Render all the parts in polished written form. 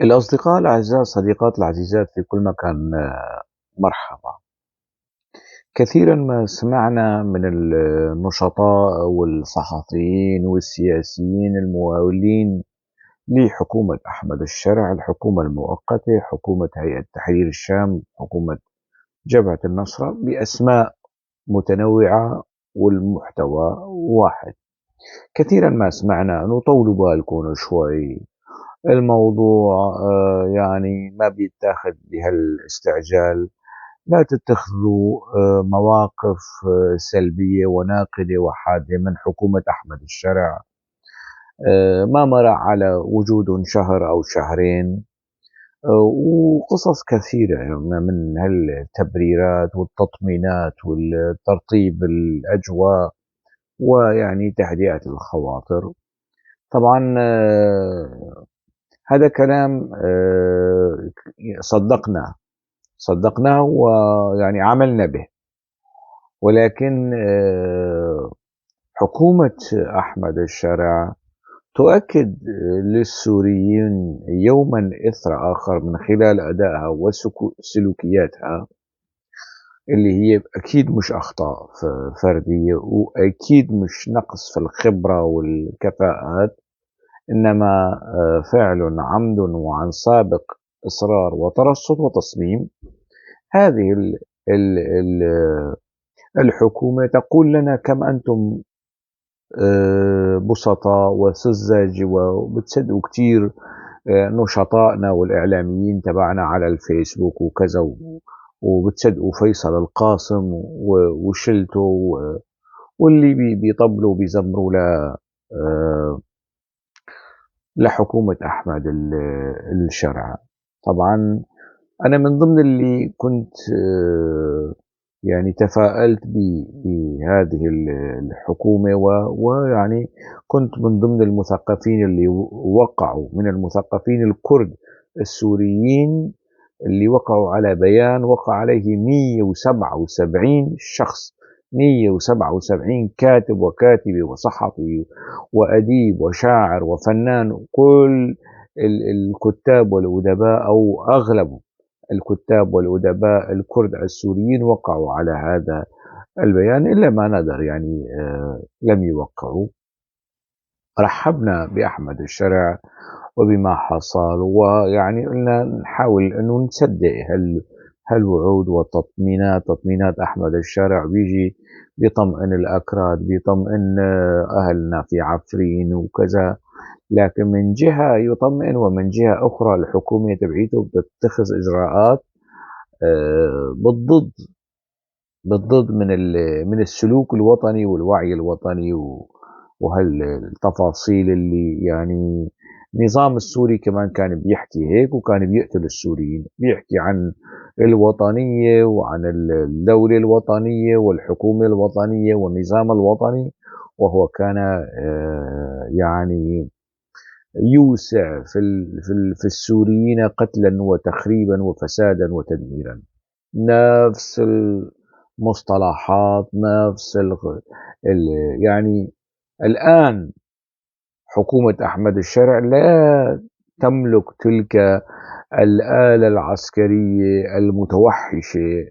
الأصدقاء الأعزاء، الصديقات العزيزات في كل مكان، مرحبا. كثيرا ما سمعنا من النشطاء والصحفيين والسياسيين الممولين لحكومة أحمد الشرع، الحكومة المؤقتة، حكومة هيئة تحرير الشام، حكومة جبهة النصرة، بأسماء متنوعة والمحتوى واحد. كثيرا ما سمعنا أنه طولوا بالكم شوي، الموضوع يعني ما بيتاخد بهالاستعجال، لا تتخذوا مواقف سلبية وناقدة وحادة من حكومة أحمد الشرع. ما مر على وجود شهر أو شهرين، وقصص كثيرة من هالتبريرات والتطمينات والترطيب الأجواء، ويعني تهدئة الخواطر. طبعا هذا كلام صدقناه ويعني عملنا به، ولكن حكومة أحمد الشرع تؤكد للسوريين يوما إثر آخر من خلال أدائها وسلوكياتها، اللي هي أكيد مش أخطاء فردية، وأكيد مش نقص في الخبرة والكفاءات، إنما فعل عمد وعن سابق إصرار وترصد وتصميم. هذه ال الحكومة تقول لنا كم أنتم بسطاء وسذج، وبتصدقوا كتير نشطائنا والإعلاميين تبعنا على الفيسبوك وكذا، وبتصدقوا فيصل القاسم وشلته واللي بيطبلوا بيزمروا آه، لحكومة أحمد الشرع. طبعا أنا من ضمن اللي كنت يعني تفاءلت بهذه الحكومة، ويعني كنت من ضمن المثقفين اللي وقعوا، من المثقفين الكرد السوريين اللي وقعوا على بيان وقع عليه 177 شخص، 177 كاتب وكاتبة وصحفي وأديب وشاعر وفنان، كل الكتاب والأدباء أو أغلب الكتاب والأدباء الكرد السوريين وقعوا على هذا البيان، إلا ما نادر يعني لم يوقعوا. رحبنا بأحمد الشرع وبما حصل، ويعني قلنا نحاول أنه نصدق هالوعود والتطمينات، تطمينات أحمد الشرع بيجي بيطمئن الأكراد، بيطمئن أهلنا في عفرين وكذا، لكن من جهة يطمئن ومن جهة أخرى الحكومة تبعيته بتتخذ إجراءات بالضد من السلوك الوطني والوعي الوطني، وهالتفاصيل اللي يعني النظام السوري كمان كان بيحكي هيك، وكان بيقتل السوريين، بيحكي عن الوطنية وعن الدولة الوطنية والحكومة الوطنية والنظام الوطني، وهو كان يعني يوسع في السوريين قتلا وتخريبا وفسادا وتدميرا. نفس المصطلحات، نفس ال يعني الآن حكومة أحمد الشرع لا تملك تلك الآلة العسكرية المتوحشة،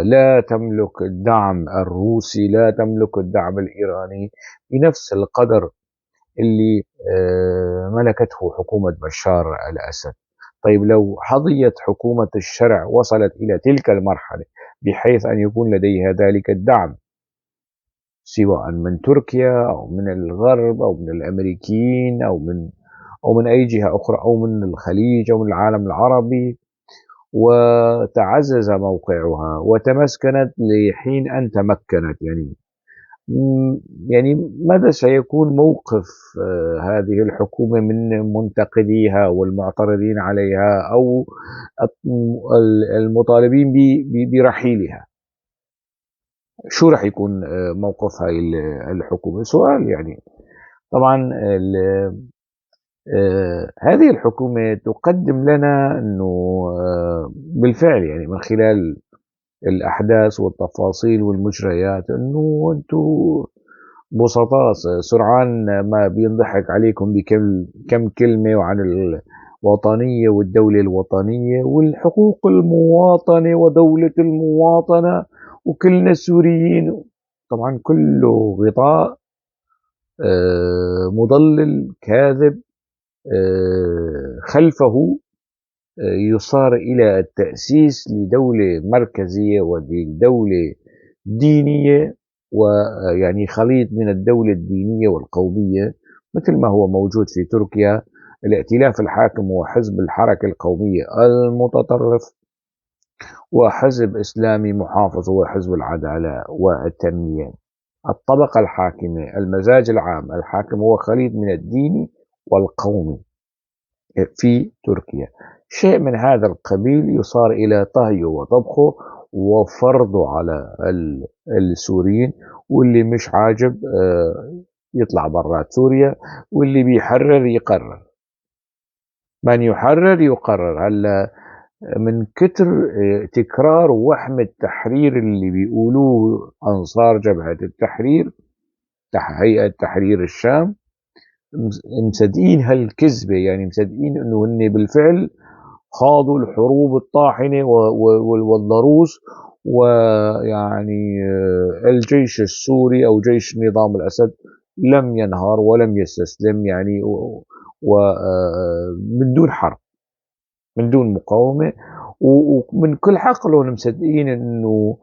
لا تملك الدعم الروسي، لا تملك الدعم الإيراني بنفس القدر اللي ملكته حكومة بشار الأسد. طيب لو حظيت حكومة الشرع وصلت إلى تلك المرحلة بحيث أن يكون لديها ذلك الدعم، سواء من تركيا أو من الغرب أو من الأمريكيين أو من أي جهة أخرى أو من الخليج أو من العالم العربي، وتعزز موقعها وتمسكنت لحين أن تمكنت، يعني ماذا سيكون موقف هذه الحكومة من منتقديها والمعترضين عليها أو المطالبين برحيلها؟ شو رح يكون موقف هاي الحكومة؟ سؤال يعني. طبعا هذه الحكومة تقدم لنا أنه بالفعل يعني من خلال الأحداث والتفاصيل والمجريات أنه أنتم بسطاء، سرعان ما بينضحك عليكم بكم كلمة، الوطنية والدولة الوطنية والحقوق المواطنة ودولة المواطنة وكلنا سوريين. طبعا كله غطاء مضلل كاذب خلفه يصار إلى التأسيس لدولة مركزية ولدولة دينية، ويعني خليط من الدولة الدينية والقومية مثل ما هو موجود في تركيا. الائتلاف الحاكم هو حزب الحركة القومية المتطرف، وحزب إسلامي محافظ هو حزب العدالة والتنمية. الطبقة الحاكمة المزاج العام الحاكم هو خليط من الديني والقومي في تركيا. شيء من هذا القبيل يصار إلى طهيه وطبخه وفرضه على السوريين، واللي مش عاجب يطلع برات سوريا، واللي بيحرر يقرر، من يحرر يقرر. هلا من كتر تكرار وحم التحرير اللي بيقولوه أنصار جبهة التحرير، هيئة تحرير الشام، مصدقين هالكذبة، يعني مصدقين انه هن بالفعل خاضوا الحروب الطاحنة والضروس، ويعني الجيش السوري او جيش نظام الاسد لم ينهار ولم يستسلم، يعني ومن دون حرب، من دون مقاومة. ومن كل حقلهم مصدقين انه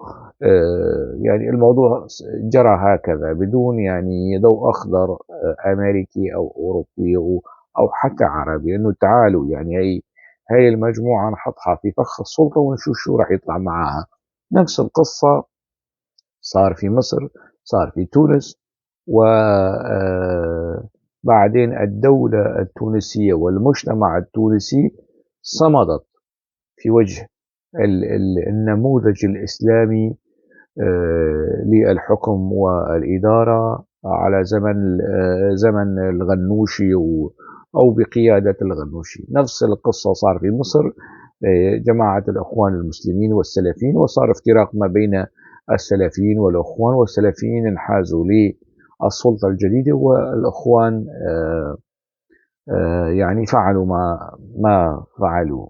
يعني الموضوع جرى هكذا بدون يعني ضوء اخضر امريكي او اوروبي او حتى عربي، انه تعالوا يعني هي المجموعة نحطها في فخ السلطة ونشوف شو راح يطلع معاها. نفس القصة صار في مصر، صار في تونس، وبعدين الدولة التونسية والمجتمع التونسي صمدت في وجه النموذج الإسلامي للحكم والإدارة على زمن الغنوشي أو بقيادة الغنوشي. نفس القصة صار في مصر، جماعة الإخوان المسلمين والسلفيين، وصار افتراق ما بين السلفيين والإخوان، والسلفيين انحازوا للسلطة الجديدة، والإخوان يعني فعلوا ما فعلوا.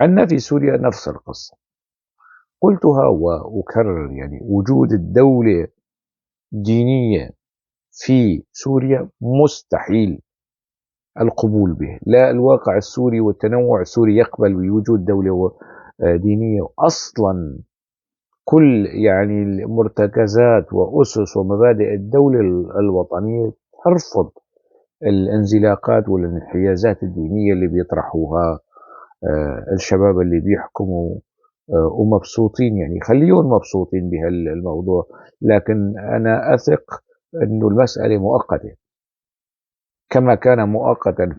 عندنا في سوريا نفس القصة، قلتها وأكرر، يعني وجود الدولة دينية في سوريا مستحيل القبول به. لا الواقع السوري والتنوع السوري يقبل بوجود دولة دينية أصلا. كل يعني المرتكزات وأسس ومبادئ الدولة الوطنية ترفض الانزلاقات والانحيازات الدينية اللي بيطرحوها الشباب اللي بيحكموا ومبسوطين، يعني خليهم مبسوطين بهالموضوع. لكن أنا أثق أنه المسألة مؤقتة، كما كان مؤقتا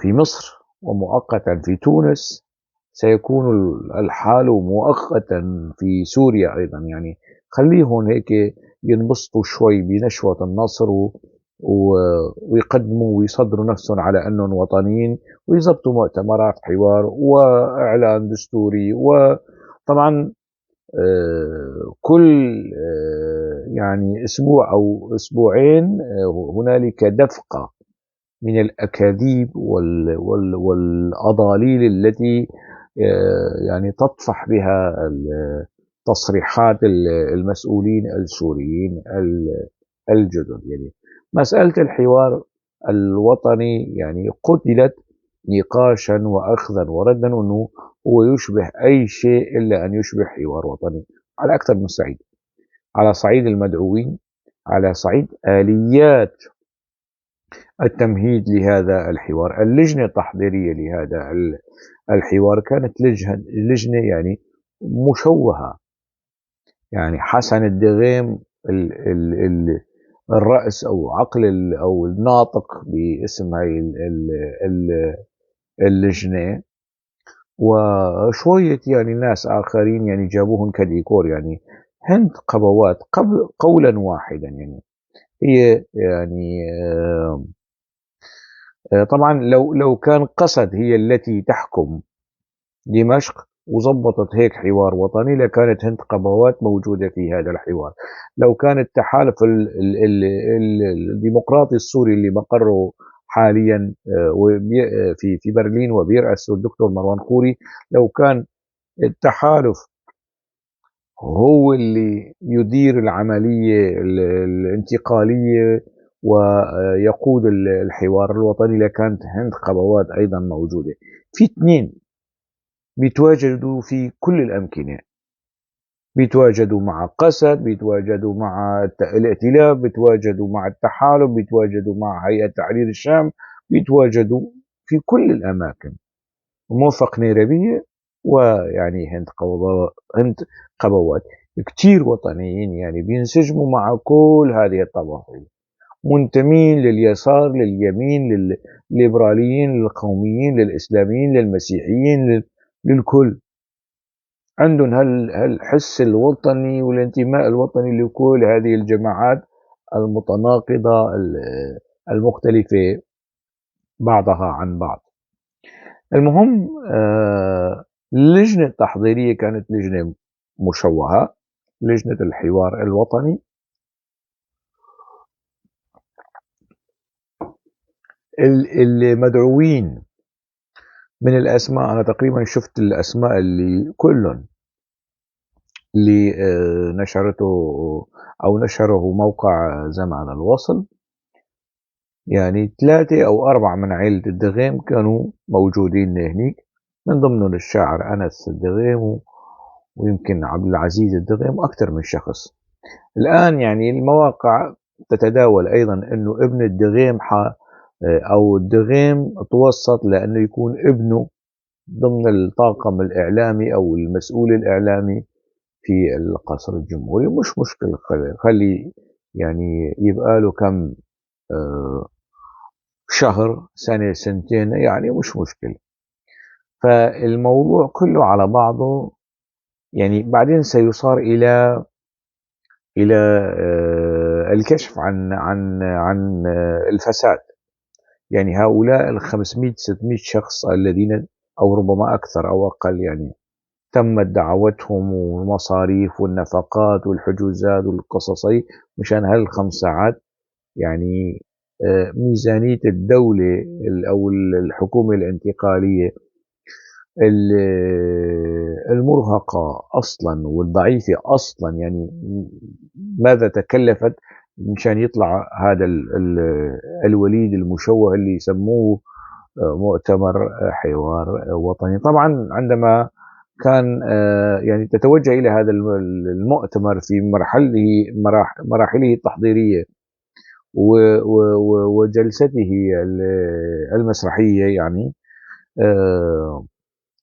في مصر ومؤقتا في تونس، سيكون الحال مؤقتا في سوريا أيضا. يعني خليهم هيك ينبسطوا شوي بنشوة النصر ويقدموا ويصدروا نفسهم على أنهم وطنيين، ويزبطوا مؤتمرات حوار وإعلان دستوري. وطبعا كل يعني أسبوع أو أسبوعين هنالك دفقة من الأكاذيب والأضاليل التي يعني تطفح بها تصريحات المسؤولين السوريين الجدد. يعني مسألة الحوار الوطني يعني قتلت نقاشا وأخذا وردا، أنه هو يشبه أي شيء إلا أن يشبه حوار وطني على أكثر من صعيد، على صعيد المدعوين، على صعيد آليات التمهيد لهذا الحوار. اللجنة التحضيرية لهذا الحوار كانت لجنة يعني مشوهة، يعني حسن الدغيم الرأس أو عقل أو الناطق باسم هاي اللجنة، وشوية يعني ناس آخرين يعني جابوهم كديكور، يعني هند قبوات قولا واحدا. يعني هي يعني طبعا لو كان قسد هي التي تحكم دمشق وظبطت هيك حوار وطني، لكانت هند قبوات موجودة في هذا الحوار. لو كان التحالف الديمقراطي السوري اللي مقره حاليا في برلين وبيرأسه الدكتور مروان خوري. لو كان التحالف هو اللي يدير العملية الانتقالية ويقود الحوار الوطني، لكانت هند قبوات أيضا موجودة. في اثنين بيتواجدوا في كل الأمكنة، بيتواجدوا مع قسد، بيتواجدوا مع الائتلاف، بيتواجدوا مع التحالف، بيتواجدوا مع هيئة تحرير الشام، بيتواجدوا في كل الأماكن. موفق نيربية ويعني هند قبوات كتير وطنيين، يعني بينسجموا مع كل هذه الطوائف، منتمين لليسار لليمين للليبراليين للقوميين للإسلاميين للمسيحيين للكل. عندهم هالحس الوطني والانتماء الوطني لكل هذه الجماعات المتناقضة المختلفة بعضها عن بعض. المهم اللجنة التحضيرية كانت لجنة مشوهة، لجنة الحوار الوطني. المدعوين من الأسماء، أنا تقريبا شفت الأسماء اللي كلهم اللي نشرته أو نشره موقع زمان الوصل، يعني 3 أو 4 من عائلة الدغيم كانوا موجودين هنيك، من ضمنهم الشاعر أنس الدغيم ويمكن عبد العزيز الدغيم وأكثر من شخص. الآن يعني المواقع تتداول أيضا أنه ابن الدغيم أو الدغيم توسط لأنه يكون ابنه ضمن الطاقم الإعلامي أو المسؤول الإعلامي في القصر الجمهوري. مش مشكلة، خلي يعني يبقى له كم شهر، سنة، سنتين، يعني مش مشكلة. فالموضوع كله على بعضه يعني بعدين سيصار إلى الكشف عن الفساد. يعني هؤلاء ال500 600 شخص الذين أو ربما أكثر أو أقل، يعني تمت دعوتهم والمصاريف والنفقات والحجوزات والقصصي مشان هال5 ساعات. يعني ميزانية الدولة أو الحكومة الانتقالية المرهقة أصلا والضعيفة أصلا، يعني ماذا تكلفت مشان يطلع هذا الوليد المشوه اللي يسموه مؤتمر حوار وطني. طبعا عندما كان يعني تتوجه إلى هذا المؤتمر في مراحله التحضيرية وجلسته المسرحية، يعني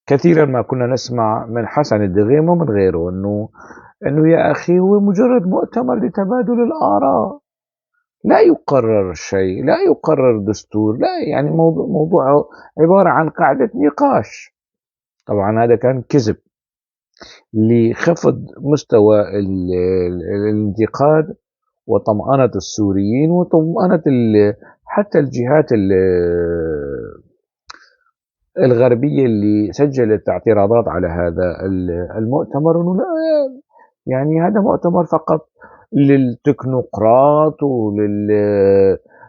كثيرا ما كنا نسمع من حسن الدغيم ومن غيره انه يا اخي هو مجرد مؤتمر لتبادل الاراء، لا يقرر شيء، لا يقرر دستور، لا، يعني موضوع عبارة عن قاعدة نقاش. طبعا هذا كان كذب لخفض مستوى الانتقاد وطمأنة السوريين وطمأنة حتى الجهات الغربية اللي سجلت اعتراضات على هذا المؤتمر، انه لا، يعني هذا مؤتمر فقط للتكنوقراط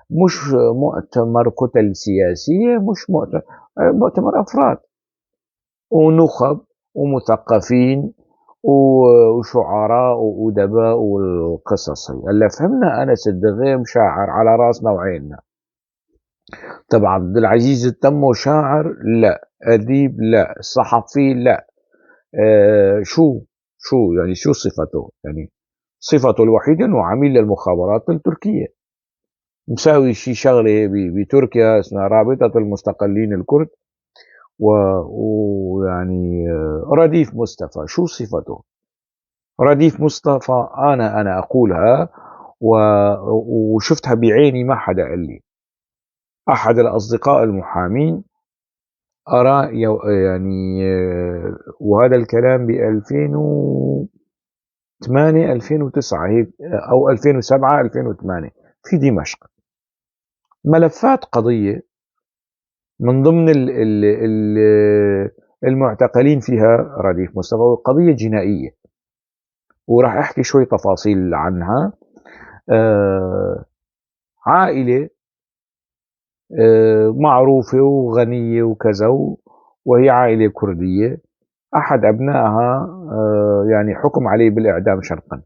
مش مؤتمر كتل سياسية، مش مؤتمر أفراد ونخب ومثقفين وشعراء وأدباء والقصص. هلا فهمنا أنس الدغيم شاعر على راسنا وعيننا. طبعا عبد العزيز التمو شاعر؟ لا. أديب؟ لا. صحفي؟ لا. شو يعني شو صفته؟ يعني صفته الوحيدة أنه عميل للمخابرات التركية، مساوي شي شغلة بتركيا اسمها رابطة المستقلين الكرد، ويعني رديف مصطفى. شو صفته؟ رديف مصطفى. أنا أقولها وشفتها بعيني، ما حدا قال لي. أحد الأصدقاء المحامين أرى يعني وهذا الكلام ب 2008 2009 هيك أو 2007 2008 في دمشق، ملفات قضية من ضمن المعتقلين فيها رديف مصطفى، قضية جنائية، وراح أحكي شوي تفاصيل عنها. عائلة معروفة وغنية وكذا، وهي عائلة كردية. أحد أبنائها يعني حكم عليه بالإعدام شرقا.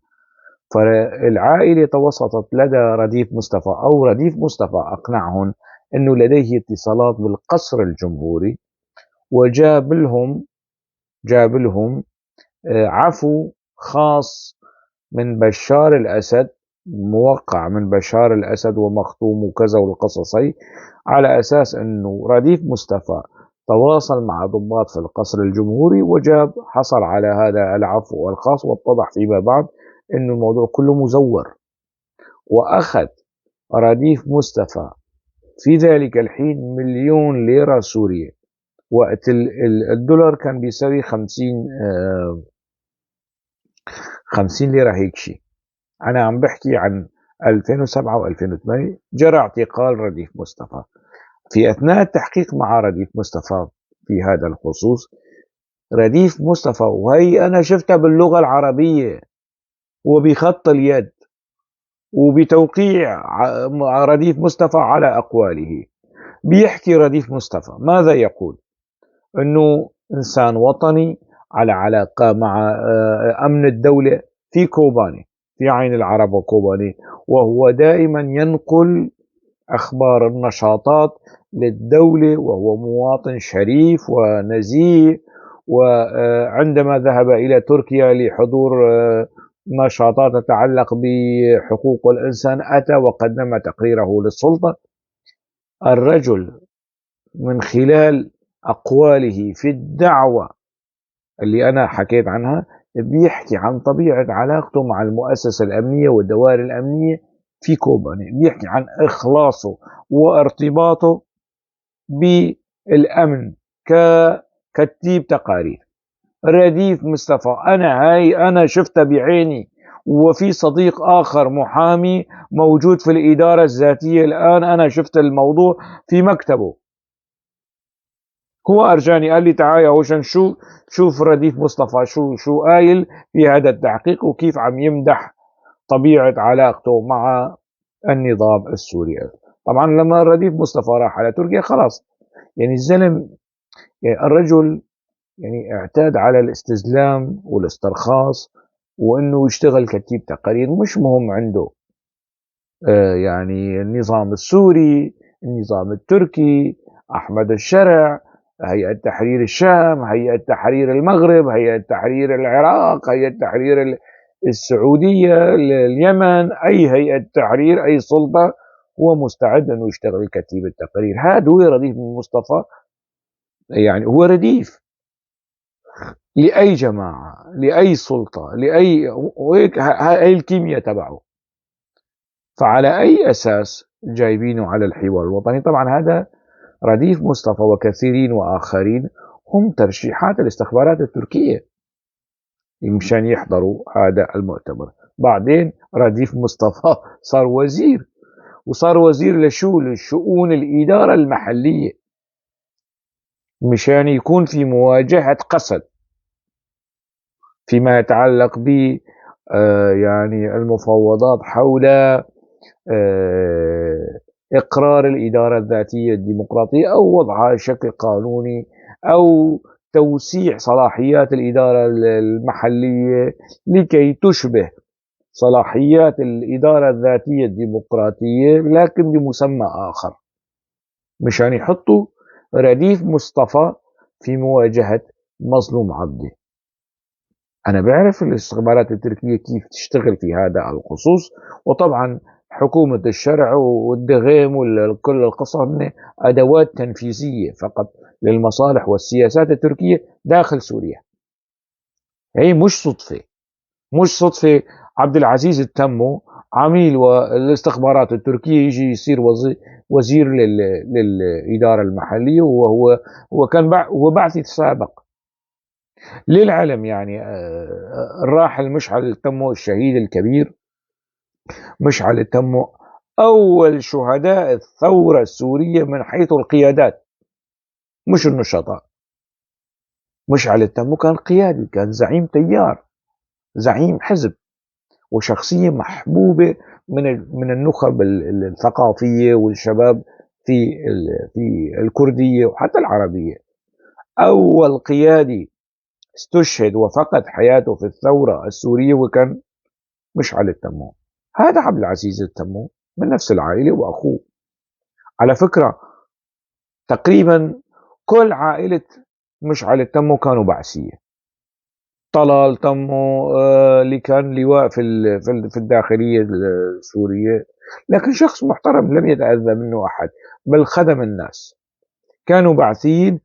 فالعائلة توسطت لدى رديف مصطفى، أو رديف مصطفى أقنعهم أنه لديه اتصالات بالقصر الجمهوري، جاب لهم عفو خاص من بشار الأسد، موقع من بشار الأسد ومختوم وكذا والقصصي، على أساس أنه رديف مصطفى تواصل مع ضباط في القصر الجمهوري حصل على هذا العفو الخاص. واتضح فيما بعد أنه الموضوع كله مزور. وأخذ رديف مصطفى في ذلك الحين 1,000,000 ليرة سورية. وقت الدولار كان بيساوي 50 ليرة هيك شيء. أنا عم بحكي عن 2007 و2008 جرى اعتقال رديف مصطفى. في أثناء التحقيق مع رديف مصطفى في هذا الخصوص، رديف مصطفى، وهي أنا شفتها باللغة العربية وبخط اليد وبتوقيع رديف مصطفى على أقواله، بيحكي رديف مصطفى ماذا يقول؟ أنه إنسان وطني على علاقة مع أمن الدولة في كوباني، في عين العرب وكوباني، وهو دائما ينقل أخبار النشاطات للدولة، وهو مواطن شريف ونزيه. وعندما ذهب إلى تركيا لحضور نشاطات تتعلق بحقوق الإنسان أتى وقدم تقريره للسلطة. الرجل من خلال أقواله في الدعوة اللي أنا حكيت عنها بيحكي عن طبيعة علاقته مع المؤسسة الأمنية والدوائر الأمنية في كوباني، بيحكي عن إخلاصه وارتباطه بالأمن ككتيب تقارير. رديف مصطفى أنا شفتها بعيني، وفي صديق آخر محامي موجود في الإدارة الذاتية الآن، أنا شفت الموضوع في مكتبه. هو أرجاني قال لي تعال يا هوشن شوف رديف مصطفى شو قايل في هذا التحقيق، وكيف عم يمدح طبيعة علاقته مع النظام السوري. طبعا لما رديف مصطفى راح على تركيا خلاص، يعني الزلم، يعني الرجل يعني اعتاد على الاستزلام والاسترخاص، وانه يشتغل كتيب تقارير، ومش مهم عنده يعني النظام السوري، النظام التركي، احمد الشرع، هيئة تحرير الشام، هيئة تحرير المغرب، هيئة تحرير العراق، هيئة تحرير السعودية، اليمن، أي هيئة تحرير، أي سلطة، هو مستعد أنه يشتغل كتيب التقارير. هذا هو رديف مصطفى، يعني هو رديف لأي جماعة، لأي سلطة، وهيك هاي الكيمياء تبعه. فعلى أي أساس جايبينه على الحوار الوطني؟ طبعا هذا رديف مصطفى وكثيرين وآخرين هم ترشيحات الاستخبارات التركية مشان يحضروا هذا المؤتمر. بعدين رديف مصطفى صار وزير، وصار وزير لشو؟ لشؤون الإدارة المحلية، مشان يكون في مواجهة قسد فيما يتعلق ب يعني المفاوضات حول إقرار الإدارة الذاتية الديمقراطية، أو وضعها بشكل قانوني، أو توسيع صلاحيات الإدارة المحلية لكي تشبه صلاحيات الإدارة الذاتية الديمقراطية لكن بمسمى آخر، مشان يحطوا رديف مصطفى في مواجهة مظلوم عبده. أنا بعرف الاستخبارات التركية كيف تشتغل في هذا الخصوص، وطبعا حكومة الشرع والدغيم وكل القصة هن أدوات تنفيذية فقط للمصالح والسياسات التركية داخل سوريا. هي مش صدفة عبد العزيز التمو عميل والاستخبارات التركية يجي يصير وزير للإدارة المحلية، هو كان بعثي سابق للعلم. يعني الراحل مشعل التمو الشهيد الكبير مشعل التمو أول شهداء الثورة السورية من حيث القيادات، مش النشطاء. مشعل التمو كان قيادي، كان زعيم تيار، زعيم حزب، وشخصية محبوبة من النخب الثقافية والشباب في الكردية وحتى العربية. أول قيادي استشهد وفقد حياته في الثورة السورية وكان مشعل التموم. هذا عبد العزيز التموم من نفس العائلة وأخوه. على فكرة تقريبا كل عائلة مشعل التموم كانوا بعثية. طلال تمو اللي كان لواء في الداخلية السورية، لكن شخص محترم لم يتأذى منه أحد، بل خدم الناس. كانوا بعثيين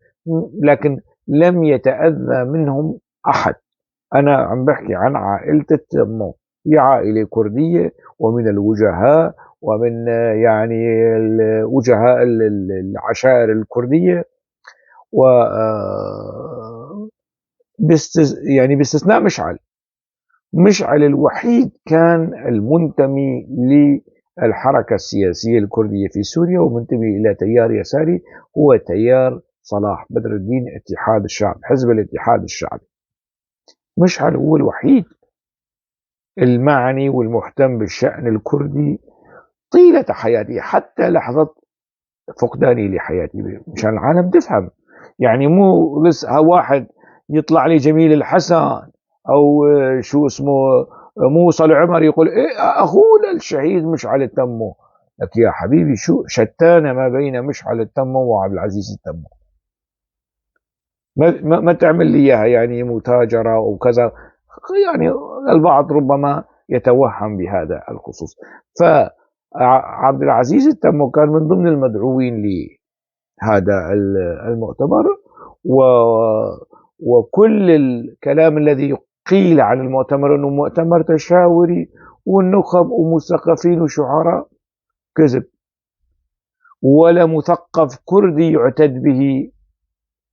لكن لم يتأذى منهم أحد. أنا عم بحكي عن عائلة التمو، هي عائلة كردية ومن الوجهاء ومن يعني وجهاء العشائر الكردية، و يعني باستثناء مشعل الوحيد كان المنتمي للحركة السياسية الكردية في سوريا ومنتمي إلى تيار يساري، هو تيار صلاح بدر الدين اتحاد الشعب، حزب الاتحاد الشعبي. مشعل هو الوحيد المعني والمهتم بالشأن الكردي طيلة حياتي حتى لحظة فقداني لحياتي، مشان العالم تفهم. يعني مو بس واحد يطلع لي جميل الحسن أو شو اسمه موصل عمر يقول إيه أخونا الشهيد مشعل التمو. لك يا حبيبي شو شتان ما بين مشعل التمو وعبد العزيز التمو. ما تعمل لي إياها يعني متاجرة وكذا. يعني البعض ربما يتوهم بهذا الخصوص. فعبد العزيز التمو كان من ضمن المدعوين لهذا المؤتمر، وكل الكلام الذي قيل عن المؤتمر أنه مؤتمر تشاوري والنخب ومثقفين وشعراء كذب. ولا مثقف كردي يعتد به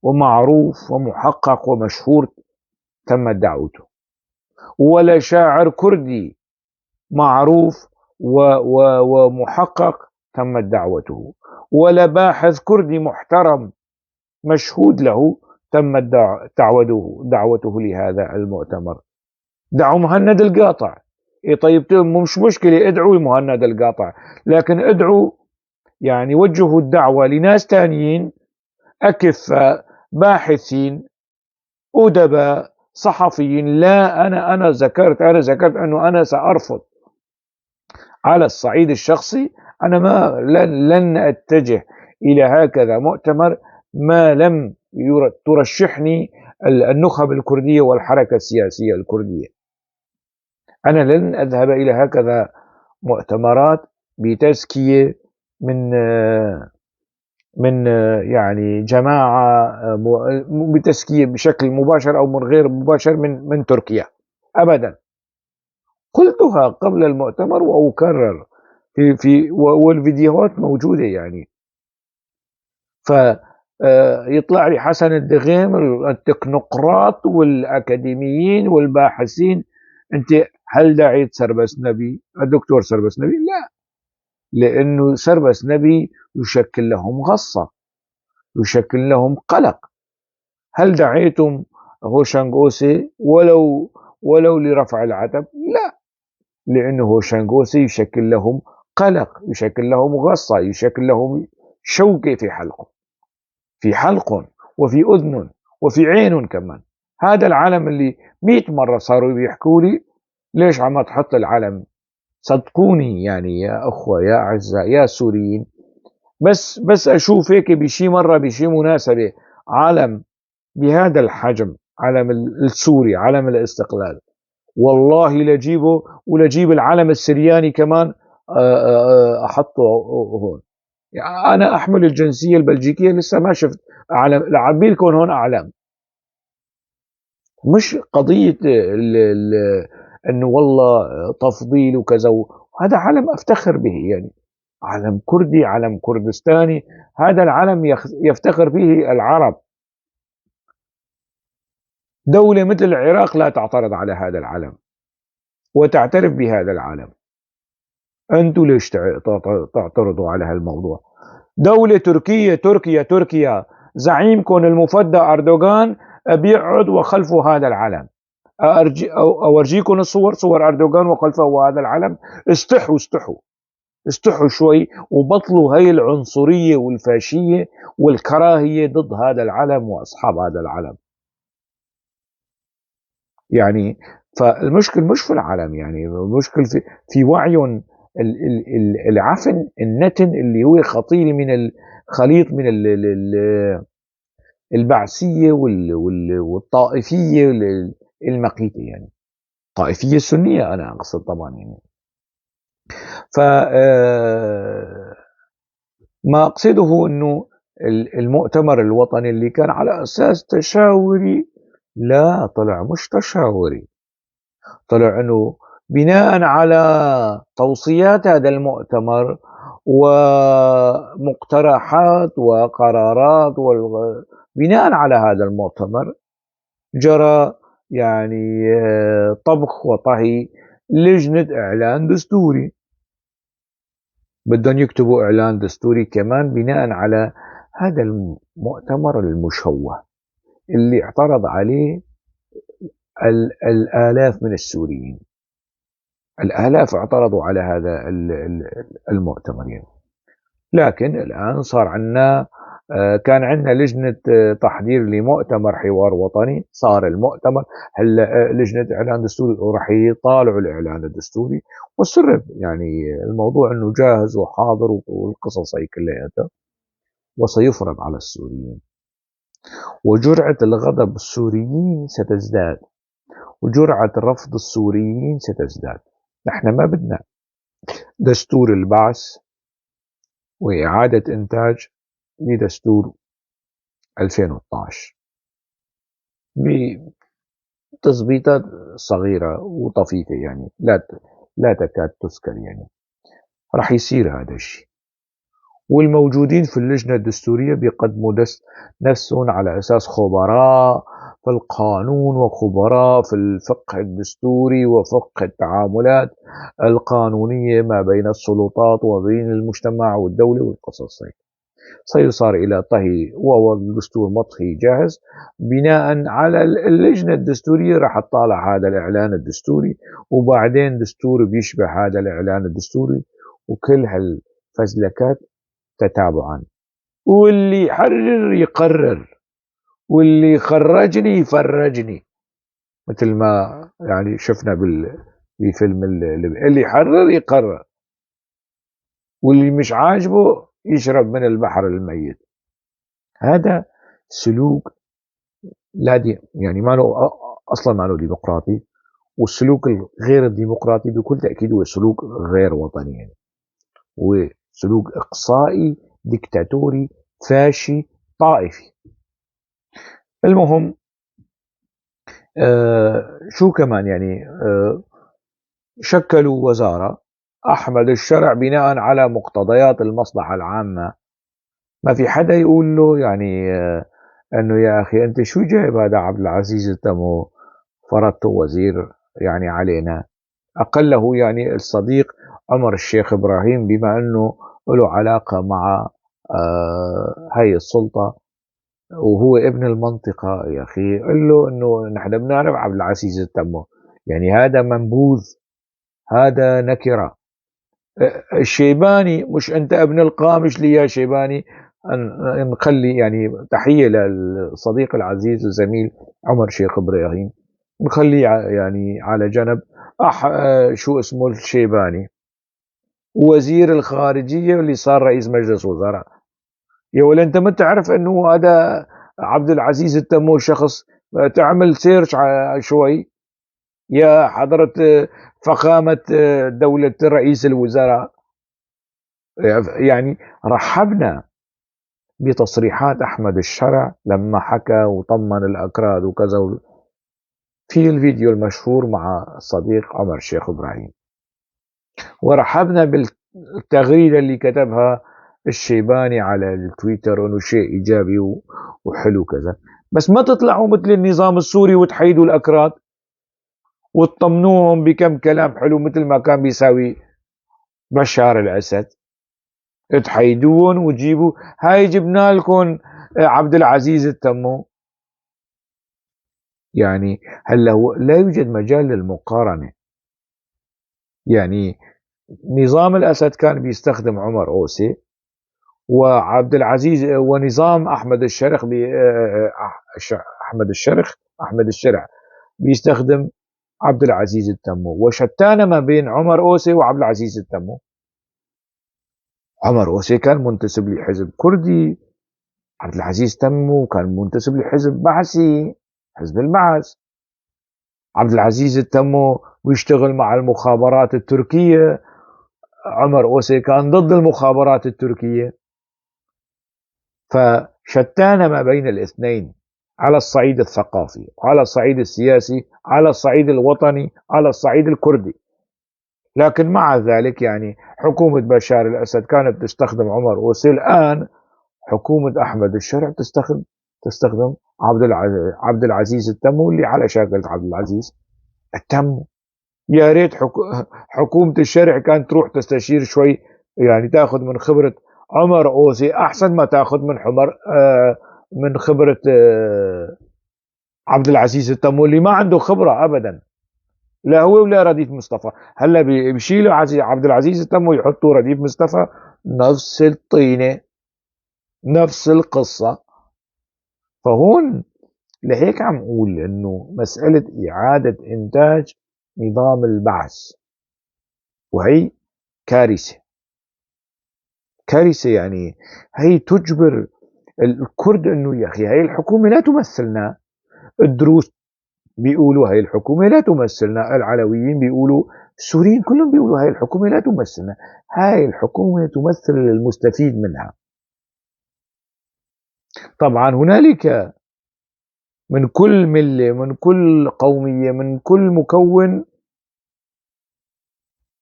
ومعروف ومحقق ومشهور تمت دعوته، ولا شاعر كردي معروف ومحقق تمت دعوته، ولا باحث كردي محترم مشهود له تمت دعوته لهذا المؤتمر. دعوا مهند القاطع. إيه طيب مش مشكلة، ادعوا مهند القاطع، لكن ادعوا يعني وجهوا الدعوة لناس تانيين أكفاء باحثين أدباء صحفيين. لا أنا ذكرت أنه أنا سأرفض على الصعيد الشخصي. أنا لن أتجه إلى هكذا مؤتمر ما لم ترشحني النخب الكردية والحركة السياسية الكردية. أنا لن أذهب إلى هكذا مؤتمرات بتزكية من يعني جماعة بتزكية بشكل مباشر أو من غير مباشر من تركيا أبدا. قلتها قبل المؤتمر وأكرر والفيديوهات موجودة يعني. فيطلع لي حسن الدغيم التكنوقراط والأكاديميين والباحثين، أنت هل دعيت سربس نبي الدكتور سربس نبي؟ لا، لأنه سربس نبي يشكل لهم غصة، يشكل لهم قلق. هل دعيتم هوشانغ أوسي ولو لرفع العتب؟ لا، لأنه هوشانغ أوسي يشكل لهم قلق، يشكل لهم غصة، يشكل لهم شوكة في حلق وفي أذن وفي عين كمان. هذا العلم اللي 100 مرة صاروا بيحكوا لي ليش عم تحط العلم. صدقوني يعني يا أخوة يا أعزاء يا سوريين، بس أشوف هيك بشي مرة بشي مناسبة علم بهذا الحجم، علم السوري، علم الاستقلال، والله لجيبه ولجيب العلم السرياني كمان أحطه هون. يعني أنا أحمل الجنسية البلجيكية لسه ما شفت علم. لعبيلكم هون أعلام، مش قضية أنه والله تفضيل وكذا. هذا علم أفتخر به يعني، علم كردي، علم كردستاني. هذا العلم يفتخر به العرب. دولة مثل العراق لا تعترض على هذا العلم وتعترف بهذا العلم. أنتوا ليش تعترضوا على هالموضوع؟ دولة تركيا زعيمكم المفدى أردوغان بيقعد وخلفه هذا العلم. أورجيكم صور أردوغان وخلفه هذا العلم. استحوا استحوا شوي وبطلوا هاي العنصرية والفاشية والكراهية ضد هذا العلم وأصحاب هذا العلم. يعني فالمشكل مش في العلم، يعني المشكل في وعي العفن النتن اللي هو خطير من الخليط من البعثية والطائفية المقيتة، يعني الطائفية السنية أنا أقصد طبعا. يعني ف ما أقصده أنه المؤتمر الوطني اللي كان على أساس تشاوري، لا طلع مش تشاوري، طلع أنه بناء على توصيات هذا المؤتمر ومقترحات وقرارات بناء على هذا المؤتمر جرى يعني طبخ وطهي لجنة إعلان دستوري. بدهم يكتبوا إعلان دستوري كمان بناء على هذا المؤتمر المشوه اللي اعترض عليه الآلاف من السوريين. الآلاف اعترضوا على هذا المؤتمر يعني. لكن الآن صار عندنا كان عندنا لجنة تحضير لمؤتمر حوار وطني، صار المؤتمر هلا لجنة إعلان دستوري وراح يطالعوا الإعلان الدستوري والسر يعني الموضوع إنه جاهز وحاضر والقصص هي كلياتها، وسيفرض على السوريين، وجرعة الغضب السوريين ستزداد وجرعة رفض السوريين ستزداد. نحن ما بدنا دستور البعث وإعادة إنتاج لدستور 2012 بتظبيطات صغيرة وطفيفة، يعني لا تكاد تذكر. يعني راح يصير هذا الشيء، والموجودين في اللجنة الدستورية بيقدموا نفسهم على أساس خبراء في القانون وخبراء في الفقه الدستوري وفقه التعاملات القانونية ما بين السلطات وبين المجتمع والدولة والقصص هيك. سيصار إلى طهي والدستور مطهي جاهز بناء على اللجنة الدستورية راح تطالع هذا الإعلان الدستوري، وبعدين دستور بيشبه هذا الإعلان الدستوري، وكل هالفزلكات تتابعا، واللي يحرر يقرر واللي يخرجني يفرجني، مثل ما يعني شفنا بفيلم اللي يحرر يقرر، واللي مش عاجبه يشرب من البحر الميت. هذا سلوك لا يعني ما له اصلا ما له ديمقراطي، والسلوك الغير الديمقراطي بكل تاكيد هو سلوك غير وطني، يعني هو سلوك اقصائي ديكتاتوري فاشي طائفي. المهم شو كمان يعني شكلوا وزارة أحمد الشرع بناء على مقتضيات المصلحة العامة. ما في حدا يقول له يعني أنه يا أخي أنت شو جايب هذا عبد العزيز التمو فرضته وزير يعني علينا. أقله يعني الصديق عمر الشيخ إبراهيم بما أنه له علاقة مع هاي السلطة وهو ابن المنطقة، يا أخي قل له أنه نحن بنعرف عبد العزيز التمو، يعني هذا منبوذ، هذا نكرة. الشيباني مش أنت ابن القامش لي يا شيباني، نخلي يعني تحية للصديق العزيز الزميل عمر شيخ إبراهيم، نخليه يعني على جنب. شو اسمه الشيباني وزير الخارجية اللي صار رئيس مجلس وزراء، يا ولا أنت ما تعرف أنه هذا عبد العزيز التمور شخص تعمل سيرش شوي يا حضرة فخامة دولة رئيس الوزراء. يعني رحبنا بتصريحات أحمد الشرع لما حكى وطمن الأكراد وكذا في الفيديو المشهور مع الصديق عمر شيخ إبراهيم، ورحبنا بالتغريدة اللي كتبها الشيباني على التويتر انه شيء ايجابي وحلو كذا. بس ما تطلعوا مثل النظام السوري وتحيدوا الاكراد وتطمنوهم بكم كلام حلو مثل ما كان بيساوي بشار الاسد، تحيدوهم وتجيبوا هاي جبنا لكم عبد العزيز التمو. يعني هلا لا يوجد مجال للمقارنة، يعني نظام الأسد كان بيستخدم عمر أوسي، وعبد العزيز ونظام أحمد الشرخ أحمد الشرع بيستخدم عبد العزيز التمو، وشتان ما بين عمر أوسي وعبد العزيز التمو. عمر أوسي كان منتسب لحزب كردي، عبد العزيز تمو كان منتسب لحزب بعثي، حزب البعث. عبد العزيز التمو ويشتغل مع المخابرات التركية، عمر أوسي كان ضد المخابرات التركية. فشتان ما بين الاثنين على الصعيد الثقافي، على الصعيد السياسي، على الصعيد الوطني، على الصعيد الكردي. لكن مع ذلك يعني حكومة بشار الأسد كانت تستخدم عمر أوسي، الآن حكومة أحمد الشرع تستخدم عبد العزيز التمو اللي على شاكلة عبد العزيز التمو. يا ريت حكومة الشرع كانت تروح تستشير شوي، يعني تاخذ من خبرة عمر أوسي أحسن ما تاخذ من خبرة عبد العزيز التمو اللي ما عنده خبرة أبدا، لا هو ولا رديف مصطفى. هلا بيشيلوا عبد العزيز التمو ويحطوا رديف مصطفى، نفس الطينة، نفس القصة. فهون لهيك عم أقول إنه مسألة إعادة إنتاج نظام البعث، وهي كارثة. كارثة يعني هي تجبر الكرد إنه يا أخي هي الحكومة لا تمثلنا. الدروز بيقولوا هاي الحكومة لا تمثلنا، العلويين بيقولوا، السوريين كلهم بيقولوا هاي الحكومة لا تمثلنا، هاي الحكومة تمثل المستفيد منها. طبعا هنالك من كل ملة، من كل قومية، من كل مكون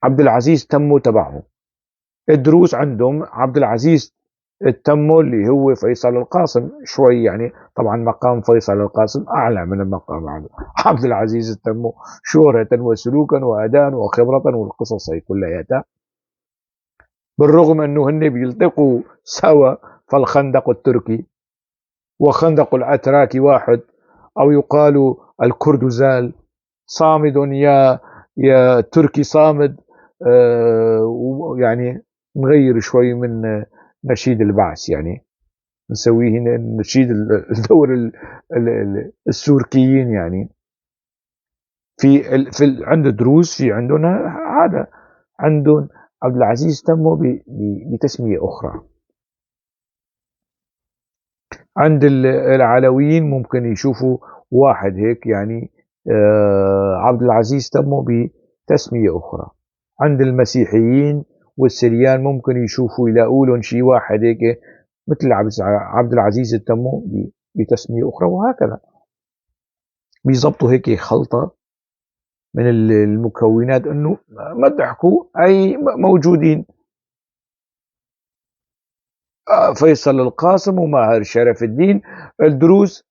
عبد العزيز تمو تبعهم. الدروز عندهم عبد العزيز التمو اللي هو فيصل القاسم شوي، يعني طبعا مقام فيصل القاسم أعلى من مقام عبد العزيز التمو شهرة وسلوكا وأداء وخبرة والقصص هي كلها. بالرغم أنه هن بيلتقوا سوا فالخندق التركي وخندق الأتراك واحد، أو يقال الكرد زال صامد يا تركي صامد. يعني نغير شوي من نشيد البعث، يعني نسويه نشيد الدور السوركيين. يعني عند الدروز في عندنا هذا، عندهم عبد العزيز تموا بتسمية أخرى. عند العلويين ممكن يشوفوا واحد هيك، يعني عبد العزيز تموا بتسمية أخرى. عند المسيحيين والسريان ممكن يشوفوا يلاقوا لهم شيء واحد هيك مثل عبد العزيز التمو بتسمية أخرى، وهكذا بيزبطوا هيك خلطة من المكونات انه ما تحكوا اي موجودين. فيصل القاسم وماهر شرف الدين، الدروز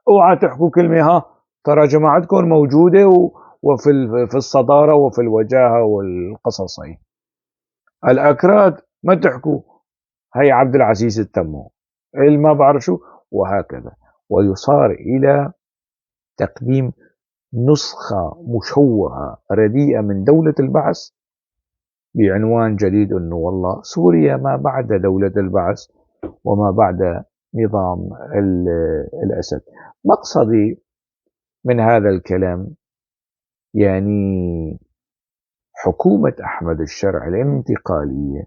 اوعى تحكوا كلمة، ها ترى جماعتكم موجودة وفي في الصدارة وفي الوجاهة والقصص هي. الأكراد ما تحكوا، هي عبد العزيز التمو ما بعرف شو، وهكذا. ويصار إلى تقديم نسخة مشوهة رديئة من دولة البعث بعنوان جديد انه والله سوريا ما بعد دولة البعث وما بعد نظام الأسد. مقصدي من هذا الكلام يعني حكومة أحمد الشرع الانتقالية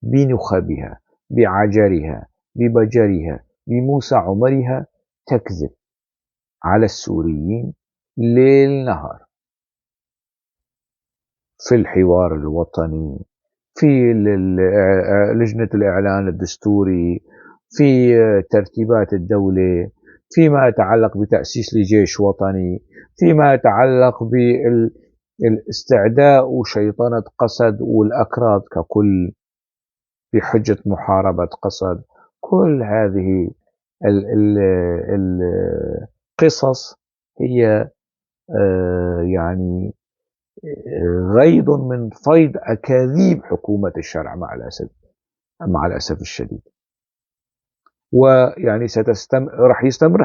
بنخبها، بعجرها، ببجرها، بموسى عمرها تكذب على السوريين ليل نهار في الحوار الوطني، في لجنة الإعلان الدستوري، في ترتيبات الدولة، فيما يتعلق بتأسيس لجيش وطني، فيما يتعلق بالاستعداء وشيطنة قسد والأكراد ككل بحجة محاربة قسد. كل هذه القصص هي يعني غيض من فيض أكاذيب حكومة الشرع مع الأسف الشديد. ويعني رح يستمر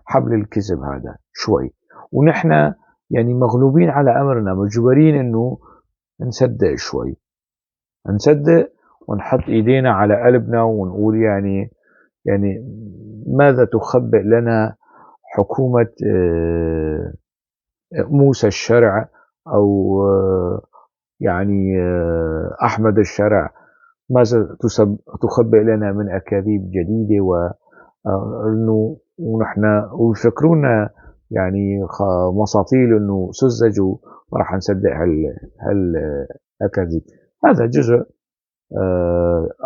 حبل الكذب هذا شوي، ونحن يعني مغلوبين على أمرنا، مجبرين أنه نصدق شوي. نصدق ونحط إيدينا على قلبنا ونقول يعني ماذا تخبئ لنا حكومة موسى الشرع أو أحمد الشرع، ماذا تخبئ لنا من أكاذيب جديدة، وإنه ونحن ويفكرونا مساطيل إنه سذجوا وراح نصدق هالأكاذيب. هذا جزء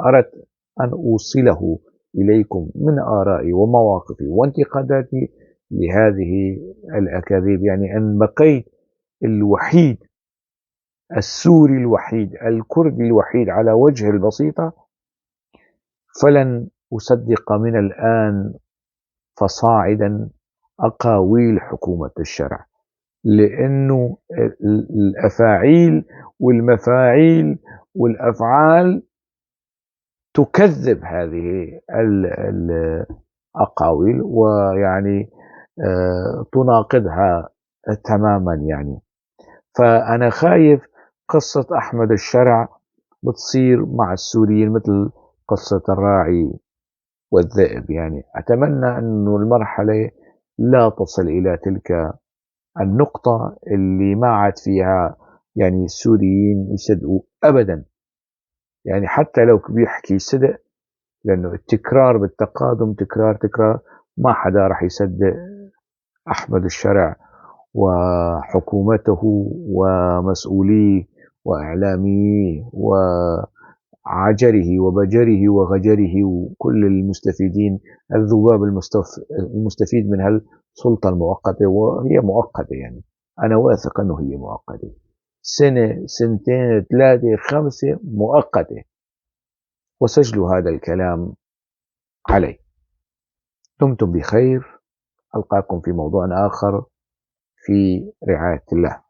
أردت أن أوصله إليكم من آرائي ومواقفي وانتقاداتي لهذه الأكاذيب. يعني أن بقيت الوحيد، السوري الوحيد، الكردي الوحيد على وجه البسيطة، فلن أصدق من الآن فصاعدا أقاويل حكومة الشرع، لأنه الأفاعيل والمفاعيل والأفعال تكذب هذه الأقاويل، تناقضها تماما. فأنا خايف قصة أحمد الشرع بتصير مع السوريين مثل قصة الراعي والذئب. أتمنى أن المرحلة لا تصل إلى تلك النقطة اللي ما عاد فيها السوريين يصدقوا أبدا، حتى لو بيحكي صدق، لأنه التكرار بالتقادم، تكرار ما حدا رح يصدق أحمد الشرع وحكومته ومسؤوليه وإعلاميه وعجره وبجره وغجره وكل المستفيدين، الذباب المستفيد من هالسلطة المؤقتة، وهي مؤقتة. أنا واثق أنه هي مؤقتة، سنة، سنتين، 3، 5 مؤقتة، وسجلوا هذا الكلام علي. دمتم بخير، ألقاكم في موضوع آخر، في رعاية الله.